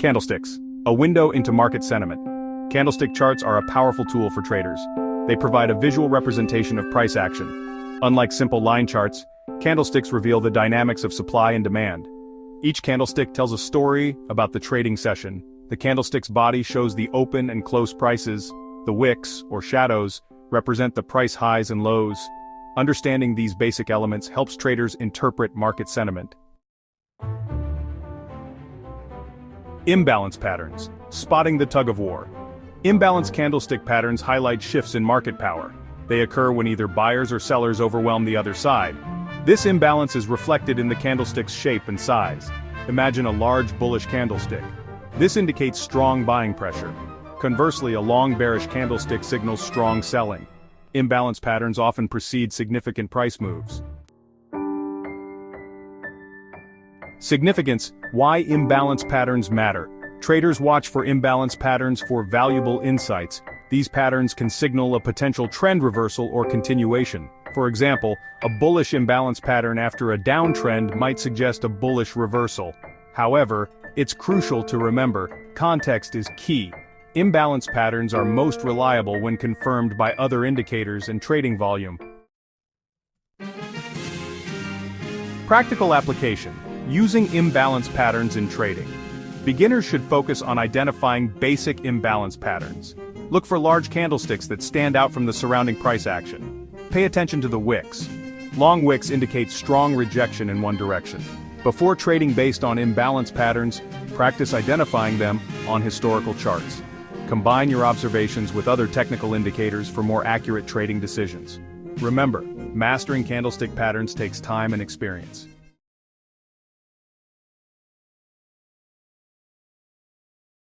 Candlesticks, a window into market sentiment. Candlestick charts are a powerful tool for traders. They provide a visual representation of price action. Unlike simple line charts, candlesticks reveal the dynamics of supply and demand. Each candlestick tells a story about the trading session. The candlestick's body shows the open and close prices. The wicks, or shadows, represent the price highs and lows. Understanding these basic elements helps traders interpret market sentiment. Imbalance patterns, spotting the tug-of-war. Imbalance candlestick patterns highlight shifts in market power. They occur when either buyers or sellers overwhelm the other side. This imbalance is reflected in the candlestick's shape and size. Imagine a large bullish candlestick. This indicates strong buying pressure. Conversely, a long bearish candlestick signals strong selling. Imbalance patterns often precede significant price moves. Significance: why imbalance patterns matter. Traders watch for imbalance patterns for valuable insights. These patterns can signal a potential trend reversal or continuation. For example, a bullish imbalance pattern after a downtrend might suggest a bullish reversal. However, it's crucial to remember, context is key. Imbalance patterns are most reliable when confirmed by other indicators and trading volume. Practical application: using imbalance patterns in trading. Beginners should focus on identifying basic imbalance patterns. Look for large candlesticks that stand out from the surrounding price action. Pay attention to the wicks. Long wicks indicate strong rejection in one direction. Before trading based on imbalance patterns, practice identifying them on historical charts. Combine your observations with other technical indicators for more accurate trading decisions. Remember, mastering candlestick patterns takes time and experience.